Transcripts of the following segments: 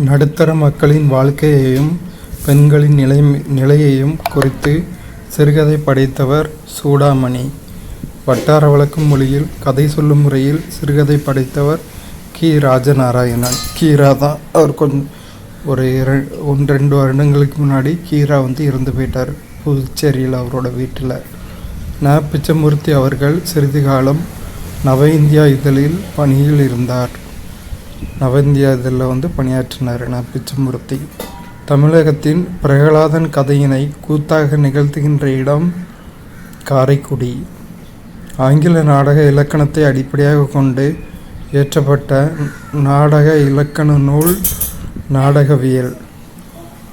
நடுத்தர மக்களின் வாழ்க்கையையும் பெண்களின் நிலையையும் குறித்து சிறுகதை படைத்தவர் சூடாமணி. வட்டார வழக்கு மொழியில் கதை சொல்லும் முறையில் சிறுகதை படைத்தவர் கி. ராஜநாராயணன். கீரா தான் அவர் ஒரு 2 வருடங்களுக்கு முன்னாடி கீரா இறந்து போயிட்டார் புதுச்சேரியில் அவரோட வீட்டில். ந. பிச்சமூர்த்தி அவர்கள் சிறிது காலம் நவ இந்தியா இதழில் பணியில் இருந்தார். நவ இந்தியா இதழில் பணியாற்றினார் ந. பிச்சமூர்த்தி. தமிழகத்தின் பிரகலாதன் கதையினை கூத்தாக நிகழ்த்துகின்ற இடம் காரைக்குடி. ஆங்கில நாடக இலக்கணத்தை அடிப்படையாக கொண்டு இயற்றப்பட்ட நாடக இலக்கண நூல் நாடகவியல்.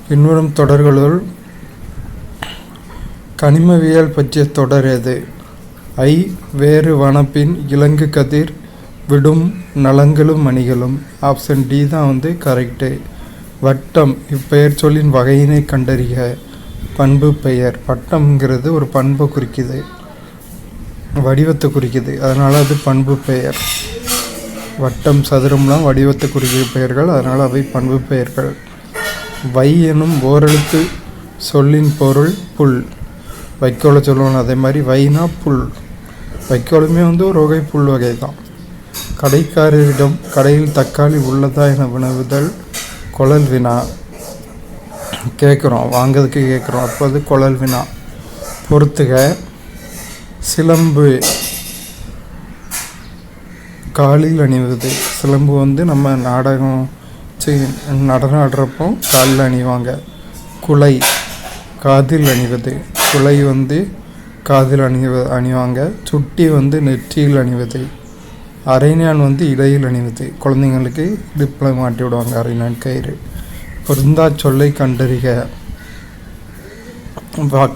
பின்வரும் தொடர்களுள் கனிமவியல் பற்றிய தொடர் எது? ஐ. வேறு வனப்பின் இலங்கு கதிர் விடும் நலங்களும் மணிகளும். ஆப்ஷன் டி தான் கரெக்டு. வட்டம் இப்பெயர் சொல்லின் வகையினை கண்டறிக. பண்பு பெயர். வட்டம்ங்கிறது ஒரு பண்பை குறிக்குது, வடிவத்தை குறிக்குது, அதனால் அது பண்பு பெயர். வட்டம் சதுரம்லாம் வடிவத்தை குறிக்கிற பெயர்கள், அதனால் அவை பண்பு பெயர்கள். வை எனும் ஓரெழுத்து சொல்லின் பொருள் புல். வைக்கோலை சொல்லுவோம், அதே மாதிரி வைனா புல். வைக்கோலுமே ஒரு வகை புல் வகை தான். கடைக்காரரிடம் கடையில் தக்காளி உள்ளதா என வினவுதல் குழல் வினா. கேட்குறோம், வாங்கிறதுக்கு கேட்குறோம், அப்போ அது குழல் வினா. பொறுத்துக. சிலம்பு காலில் அணிவது. சிலம்பு நம்ம நாடகம் நடனம் ஆடுறப்போ காலில் அணிவாங்க. குலை காதில் அணிவது. குலை காதில் அணிவாங்க. சுட்டி நெற்றியில் அணிவது. அரைஞான் இடையில் அணிவது. குழந்தைங்களுக்கு இடுப்பில் மாட்டி விடுவாங்க அரைஞான் கயிறு. பொருந்தா சொல்லை கண்டறிக.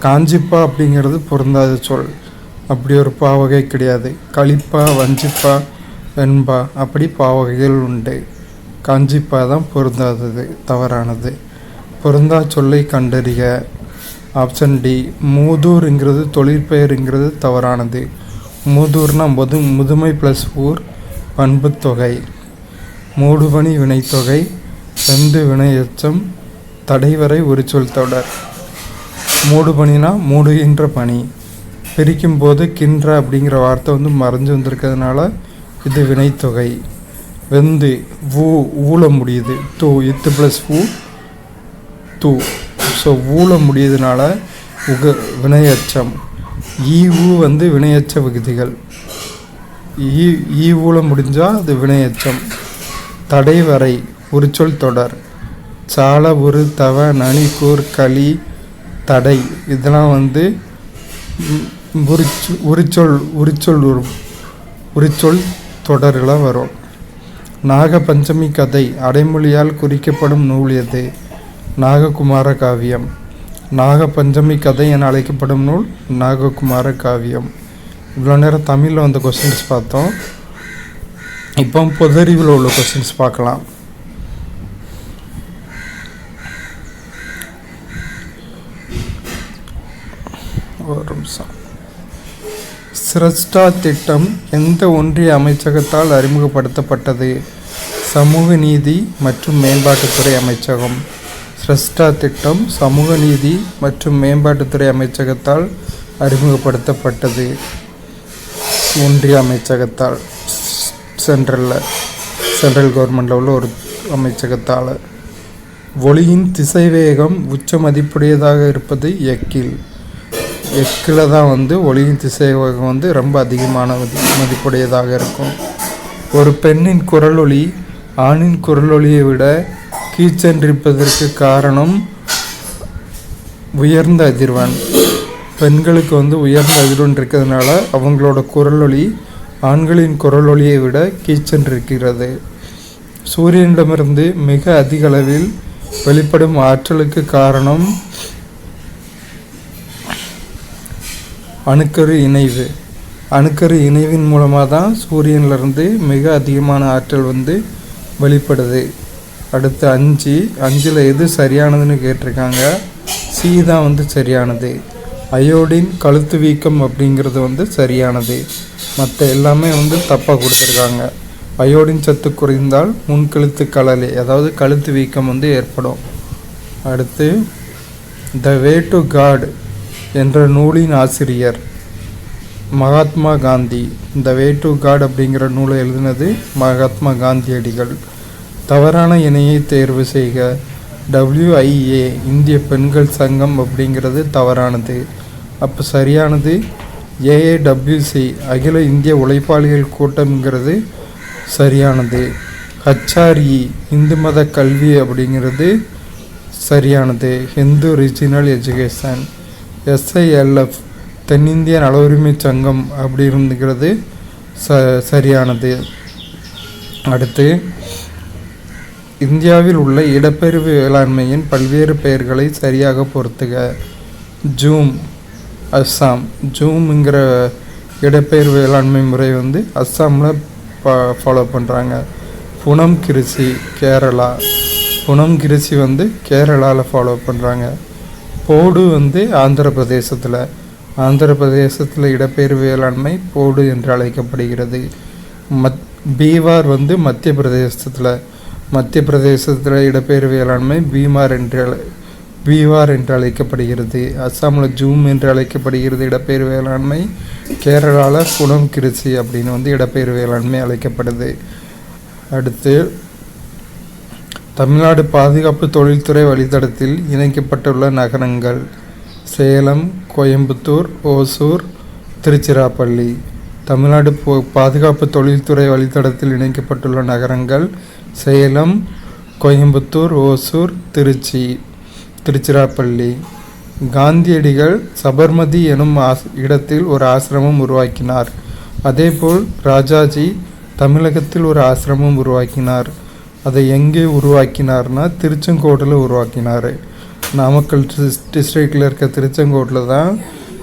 காஞ்சிப்பா அப்படிங்கிறது பொருந்தாத சொல், அப்படி ஒரு பாவகை கிடையாது. களிப்பா, வஞ்சிப்பா, வெண்பா அப்படி பாவகைகள் உண்டு. காஞ்சிப்பா தான் பொருந்தாதது, தவறானது. பொருந்தா சொல்லை கண்டறிக. Option D. மூதூர்ங்கிறது தொழிற்பெயருங்கிறது தவறானது. மூதூர்னா முதுமை ப்ளஸ் ஊர் பண்பு தொகை. மூடுபனி வினைத்தொகை. செந்து வினையச்சம். தடைவரை ஒரு சொல் தொடர். மூடுபனினா மூடுகின்ற பனி. பிரிக்கும் போது கின்ற அப்படிங்கிற வார்த்தை மறைஞ்சு வந்திருக்கிறதுனால இது வினைத்தொகை. வெந்து ஊழ முடியுது. தூ இத்து ப்ளஸ் ஊ தூ. ஸோ ஊழ முடியுதுனால வினையச்சம். ஈவு வினையச்ச விகுதிகள். ஊழ முடிஞ்சால் அது வினையச்சம். தடைவரை ஒரு சொல் தொடர். சால உரு தவ நனி கூர் களி தடை இதெல்லாம் உரிச்சொல் தொடர்களாக வரும். நாகபஞ்சமி கதை அடைமொழியால் குறிக்கப்படும் நூல் எது? நாககுமார காவியம். நாகபஞ்சமி கதை என அழைக்கப்படும் நூல் நாககுமார காவியம். இவ்வளோ நேரம் தமிழில் கொஸ்டின்ஸ் பார்த்தோம். இப்போ பொதறிவில் உள்ள கொஸ்டின்ஸ் பார்க்கலாம். ஒரு நிமிஷம். சிரஷ்டா திட்டம் எந்த ஒன்றிய அமைச்சகத்தால் அறிமுகப்படுத்தப்பட்டது? சமூக நீதி மற்றும் மேம்பாட்டுத்துறை அமைச்சகம். சிரஷ்டா திட்டம் சமூக நீதி மற்றும் மேம்பாட்டுத்துறை அமைச்சகத்தால் அறிமுகப்படுத்தப்பட்டது. ஒன்றிய அமைச்சகத்தால், சென்ட்ரல் கவர்மெண்டில் உள்ள ஒரு அமைச்சகத்தால். ஒளியின் திசைவேகம் உச்ச மதிப்புடையதாக இருப்பது எக்கில். எக்கில் தான் ஒளியின் திசைவேகம் ரொம்ப அதிகமான மதிப்புடையதாக இருக்கும். ஒரு பெண்ணின் குரலொலி ஆணின் குரலொலியை விட கீச்சென்றிருப்பதற்கு காரணம் உயர்ந்த அதிர்வெண். பெண்களுக்கு உயர்ந்த அதிர்வெண் இருக்கிறதுனால அவங்களோட குரலொலி ஆண்களின் குரலொலியை விட கீச்சென்றிருக்கிறது. சூரியனிடமிருந்து மிக அதிக அளவில் வெளிப்படும் ஆற்றலுக்கு காரணம் அணுக்கரு இணைவு. அணுக்கரு இணைவின் மூலமாக தான் சூரியனிலிருந்து மிக அதிகமான ஆற்றல் வெளிப்படுது. அடுத்து 5 எது சரியானதுன்னு கேட்டிருக்காங்க. சி தான் சரியானது. அயோடின் கழுத்து வீக்கம் அப்படிங்கிறது சரியானது. மற்ற எல்லாமே தப்பாக கொடுத்துருக்காங்க. அயோடின் சத்து குறைந்தால் முன்கழுத்து கழலை, அதாவது கழுத்து வீக்கம் வந்து ஏற்படும். அடுத்து த வே டு காட் என்ற நூலின் ஆசிரியர் மகாத்மா காந்தி. த வே டு காட் அப்படிங்கிற நூலை எழுதினது மகாத்மா காந்தியடிகள். தவறான இணையை தேர்வு செய்க. WIA இந்திய பெண்கள் சங்கம் அப்படிங்கிறது தவறானது. அப்போ சரியானது AAWC அகில இந்திய உழைப்பாளிகள் கூட்டம்ங்கிறது சரியானது. HRE இந்து மத கல்வி அப்படிங்கிறது சரியானது, ஹிந்து ரீஜினல் எஜுகேஷன். SILF தென்னிந்திய நல உரிமை சங்கம் அப்படி இருந்துங்கிறது சரியானது. அடுத்து இந்தியாவில் உள்ள இடப்பெயர்வு வேளாண்மையின் பல்வேறு பெயர்களை சரியாக பொறுத்துக. ஜூம் அஸ்ஸாம். ஜூம்ங்கிற இடப்பெயர்வு வேளாண்மை முறை வந்து அஸ்ஸாமில் ஃபாலோ பண்ணுறாங்க. புனம் கிருஷி கேரளா. புனம் கிருஷி வந்து கேரளாவில் ஃபாலோ பண்ணுறாங்க. போடு வந்து ஆந்திர பிரதேசத்தில் இடப்பெயர்வு வேளாண்மை போடு என்று அழைக்கப்படுகிறது. பீவார் வந்து மத்திய பிரதேசத்தில் இடப்பெயர்வு வேளாண்மை பீவார் என்று அழைக்கப்படுகிறது. அஸ்ஸாமில் ஜூம் என்று அழைக்கப்படுகிறது இடப்பெயர்வு வேளாண்மை. கேரளாவில் புனம் கிருஷி அப்படின்னு வந்து இடப்பெயர்வு வேளாண்மை அழைக்கப்படுது. அடுத்து தமிழ்நாடு பாதுகாப்பு தொழில்துறை வழித்தடத்தில் இணைக்கப்பட்டுள்ள நகரங்கள் சேலம், கோயம்புத்தூர், ஓசூர், திருச்சிராப்பள்ளி. தமிழ்நாடு பாதுகாப்பு தொழில்துறை வழித்தடத்தில் இணைக்கப்பட்டுள்ள நகரங்கள் சேலம், கோயம்புத்தூர், ஓசூர், திருச்சிராப்பள்ளி. காந்தியடிகள் சபர்மதி எனும் இடத்தில் ஒரு ஆசிரமம் உருவாக்கினார். அதேபோல் ராஜாஜி தமிழகத்தில் ஒரு ஆசிரமம் உருவாக்கினார். அதை எங்கே உருவாக்கினார்னா திருச்செங்கோட்டில் உருவாக்கினார். நாமக்கல் டிஸ்ட்ரிக்டில் இருக்க திருச்செங்கோட்டில் தான்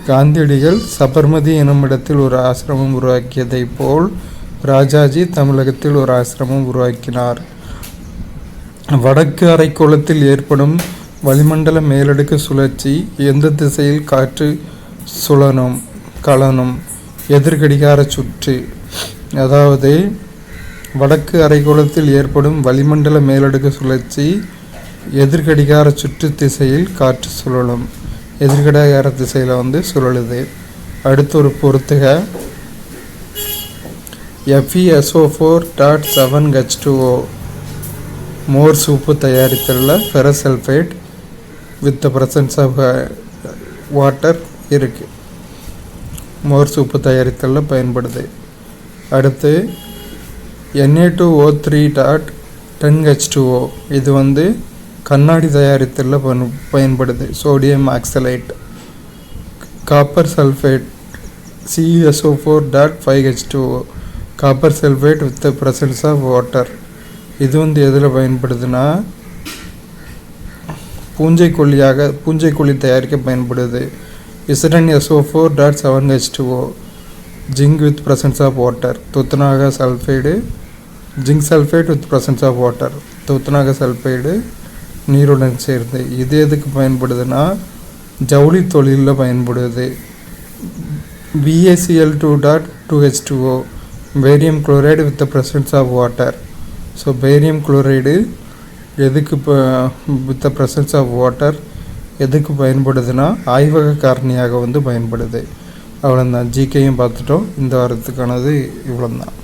காந்தியடிகள் சபர்மதி எனும் இடத்தில் ஒரு ஆசிரமம் உருவாக்கியதை போல் ராஜாஜி தமிழகத்தில் ஒரு ஆசிரமம் உருவாக்கினார். வடக்கு அரைக்கோளத்தில் ஏற்படும் வளிமண்டல மேலடுக்கு சுழற்சி எந்த திசையில் காற்று கலனும் எதிர்கடிகார சுற்று. அதாவது வடக்கு அரைக்கோளத்தில் ஏற்படும் வளிமண்டல மேலடுக்கு சுழற்சி எதிர்கடிகார சுற்று திசையில் காற்று சுழலும். எதிர்கடிகார திசையில் வந்து சுழலுது. அடுத்து ஒரு பொறுத்துக. FeSO4.7H2O மோர் சூப்பு தயாரித்தல ferrous sulphate with the presence of water இருக்குது. மோர் சூப்பு தயாரித்தலில் பயன்படுது. அடுத்து Na2O3.10H2O இது வந்து கண்ணாடி தயாரித்தலில் பயன்படுது. Sodium oxalate. Copper sulphate CSO4.5H2O copper sulphate with the presence of water. இது வந்து எதில் பயன்படுதுன்னா பூஞ்சைக்கொல்லி தயாரிக்க பயன்படுது. SnSO4.7H2O zinc with presence of water. துத்தநாக sulphide zinc sulphate with presence of water. துத்தநாக சல்ஃபைடு நீருடன் சேர்ந்து. இது எதுக்கு பயன்படுதுன்னா ஜவுளி தொழிலில் பயன்படுது. BaCl2.2H2O barium chloride with the presence of water. So barium chloride எதுக்கு with the presence of water எதுக்கு பயன்படுதுன்னா ஆய்வக காரணியாக வந்து பயன்படுது. அவ்வளோதான். ஜிகேயும் பார்த்துட்டோம். இந்த வாரத்துக்கானது இவ்வளோதான்.